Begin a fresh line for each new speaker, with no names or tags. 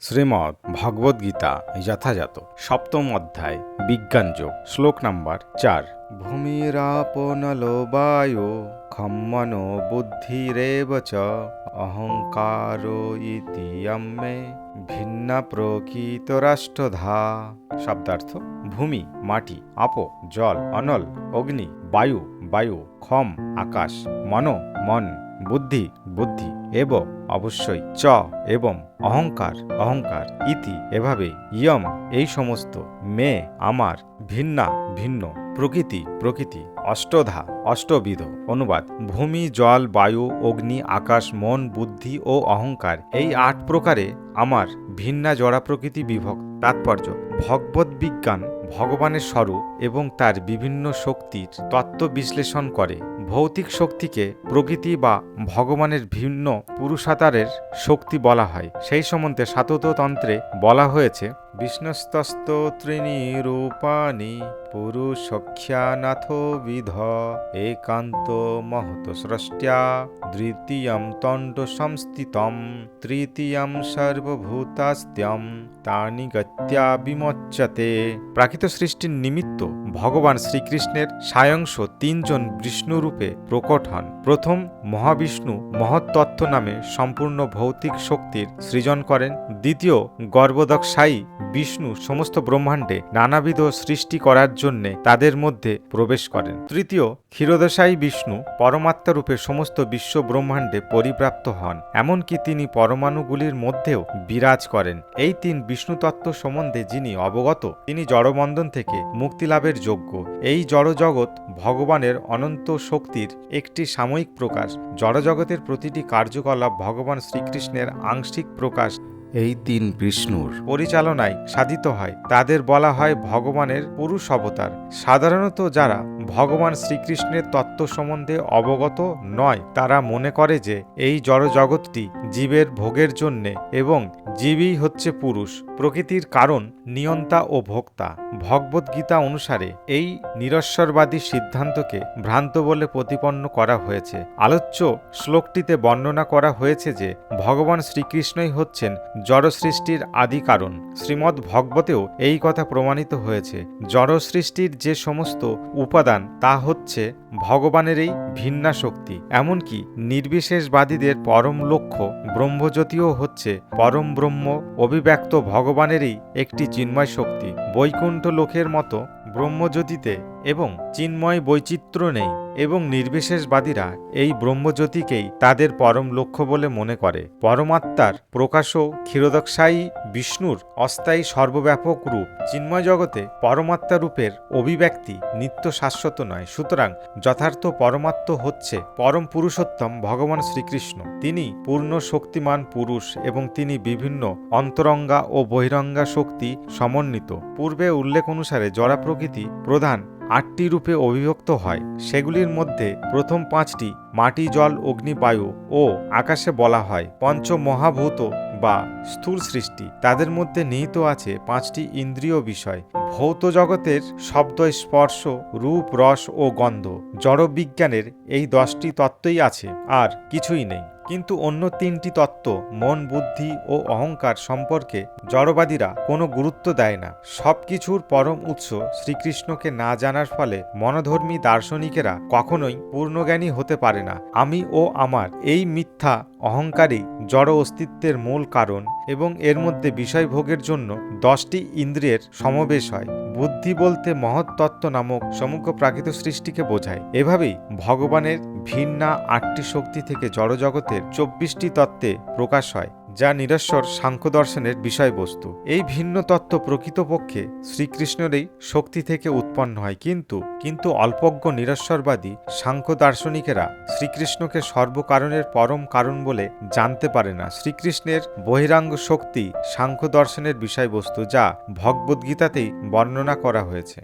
শ্রীমদ্ ভগবদ্গীতা যথাযথ সপ্তম অধ্যায় বিজ্ঞানযোগ শ্লোক নাম্বার 4। ভূমিরাপো নলো বায়ো খম মনো বুদ্ধিরেব চ অহংকারো ইতি মে ভিন্না প্রকৃতরাষ্ট্রধা। শব্দার্থ: ভূমি মাটি, আপো জল, অনল অগ্নি, বায়ু বায়ু, খম আকাশ, মনো মন, বুদ্ধি বুদ্ধি, এব অবশ্যই, চ এবং, অহংকার অহংকার, ইতি এভাবে, ইয়ম এই সমস্ত, মে আমার, ভিন্না ভিন্ন, প্রকৃতি প্রকৃতি, অষ্টধা অষ্টবিধ। অনুবাদ: ভূমি জল বায়ু অগ্নি আকাশ মন বুদ্ধি ও অহংকার এই 8 প্রকারে আমার ভিন্না জড়া প্রকৃতি বিভক্ত। তাৎপর্য: ভগবদ্বিজ্ঞান ভগবানের স্বরূপ এবং তার বিভিন্ন শক্তির তত্ত্ব বিশ্লেষণ করে। ভৌতিক শক্তিকে প্রকৃতি বা ভগবানের ভিন্ন পুরুষাকারের শক্তি বলা হয়। সেই সম্বন্ধে সাতত তন্ত্রে বলা হয়েছে, বিষ্ণুস্তস্ত ত্রিণী রূপাণি পুরুষখ্যানাথো বিধ একান্ত মহত স্রষ্টা দ্বিতীয়ম তণ্ড সংস্থিতম তৃতীয়ম সর্বভূতাস্ত্যম তানি গত্যা বিমোচ্যতে। প্রাকৃত সৃষ্টির নিমিত্ত ভগবান শ্রীকৃষ্ণের সায়ংশ 3 জন বিষ্ণুরূপে প্রকট হন। প্রথম মহাবিষ্ণু মহত্তত্ত্ব নামে সম্পূর্ণ ভৌতিক শক্তির সৃজন করেন। দ্বিতীয় গর্ভদক্ষায়ী বিষ্ণু সমস্ত ব্রহ্মাণ্ডে নানাবিধ সৃষ্টি করার জন্য তাদের মধ্যে প্রবেশ করেন। তৃতীয় ক্ষীরোদশায়ী বিষ্ণু পরমাত্মা রূপে সমস্ত বিশ্ব ব্রহ্মাণ্ডে পরিব্যাপ্ত হন, এমনকি তিনি পরমাণুগুলির মধ্যেও বিরাজ করেন। এই 3 বিষ্ণু তত্ত্ব সম্বন্ধে যিনি অবগত, তিনি জড়বন্ধন থেকে মুক্তিলাভের যোগ্য। এই জড়জগৎ ভগবানের অনন্ত শক্তির একটি সাময়িক প্রকাশ। জড়জগতের প্রতিটি কার্যকলাপ ভগবান শ্রীকৃষ্ণের আংশিক প্রকাশ। এই 3 বিষ্ণুর পরিচালনায় সাধিত হয়। তাদের বলা হয় ভগবানের পুরুষ অবতার। সাধারণত যারা ভগবান শ্রীকৃষ্ণের তত্ত্ব সম্বন্ধে অবগত নয়, তারা মনে করে যে এই জড়জগৎটি জীবের ভোগের জন্যে এবং জীবই হচ্ছে পুরুষ, প্রকৃতির কারণ, নিয়ন্তা ও ভোক্তা। ভগবদ্গীতা অনুসারে এই নিরস্বরবাদী সিদ্ধান্তকে ভ্রান্ত বলে প্রতিপন্ন করা হয়েছে। আলোচ্য শ্লোকটিতে বর্ণনা করা হয়েছে যে ভগবান শ্রীকৃষ্ণই হচ্ছেন জড় সৃষ্টির আদি কারণ। শ্রীমদ্ ভগবতেও এই কথা প্রমাণিত হয়েছে। জড় সৃষ্টির যে সমস্ত উপাদান তা হচ্ছে ভগবানেরই ভিন্না শক্তি। এমনকি নির্বিশেষবাদীদের পরম লক্ষ্য ব্রহ্মজ্যোতিও হচ্ছে পরম ব্রহ্ম অভিব্যক্ত ভগবানেরই একটি চিন্ময় শক্তি। বৈকুণ্ঠ লোকের মতো ব্রহ্মজ্যোতিতে এবং চিন্ময় বৈচিত্র্য নেই এবং নির্বিশেষবাদীরা এই ব্রহ্মজ্যোতিকেই তাদের পরম লক্ষ্য বলে মনে করে। পরমাত্মার প্রকাশও ক্ষীরোদক্ষায়ী বিষ্ণুর অস্থায়ী সর্বব্যাপক রূপ। চিন্ময় জগতে পরমাত্মা রূপের অভিব্যক্তি নিত্য শাশ্বত নয়। সুতরাং যথার্থ পরমাত্মা হচ্ছে পরম পুরুষোত্তম ভগবান শ্রীকৃষ্ণ। তিনি পূর্ণ শক্তিমান পুরুষ এবং তিনি বিভিন্ন অন্তরঙ্গা ও বহিরঙ্গা শক্তি সমন্বিত। পূর্বে উল্লেখ অনুসারে জড়া প্রকৃতি প্রধান 8টি রূপে অভিব্যক্ত হয়। সেগুলির মধ্যে প্রথম 5টি মাটি জল অগ্নি বায়ু ও আকাশে বলা হয় পঞ্চমহাভূত বা স্থূল সৃষ্টি। তাদের মধ্যে নিহিত আছে 5টি ইন্দ্রিয় বিষয়। ভৌত জগতের শব্দ স্পর্শ রূপ রস ও গন্ধ। জড় বিজ্ঞানের এই 10টি তত্ত্বই আছে, আর কিছুই নেই। কিন্তু অন্য 3টি তত্ত্ব মন বুদ্ধি ও অহংকার সম্পর্কে জড়বাদীরা কোনো গুরুত্ব দেয় না। সব কিছুর পরম উৎস শ্রীকৃষ্ণকে না জানার ফলে মনোধর্মী দার্শনিকেরা কখনোই পূর্ণজ্ঞানী হতে পারে না। আমি ও আমার এই মিথ্যা অহংকারই জড় অস্তিত্বের মূল কারণ এবং এর মধ্যে বিষয় ভোগের জন্য 10টি ইন্দ্রিয়ের সমাবেশ হয়। বুদ্ধি বলতে মহৎ তত্ত্ব নামক সমগ্র প্রাকৃত সৃষ্টিকে বোঝায়। এভাবেই ভগবানের ভিন্না 8টি শক্তি থেকে জড়জগতের 24টি তত্ত্বে প্রকাশ হয়, যা নিরস্বর সাংখ্য দর্শনের বিষয়বস্তু। এই ভিন্ন তত্ত্ব প্রকৃতপক্ষে শ্রীকৃষ্ণেরই শক্তি থেকে উৎপন্ন হয়। কিন্তু অল্পজ্ঞ নিরস্বরবাদী সাংখ্য দার্শনিকেরা শ্রীকৃষ্ণকে সর্বকারণের পরম কারণ বলে জানতে পারে না। শ্রীকৃষ্ণের বহিরাঙ্গ শক্তি সাংখ্য দর্শনের বিষয়বস্তু, যা ভগবদ্গীতাতেই বর্ণনা করা হয়েছে।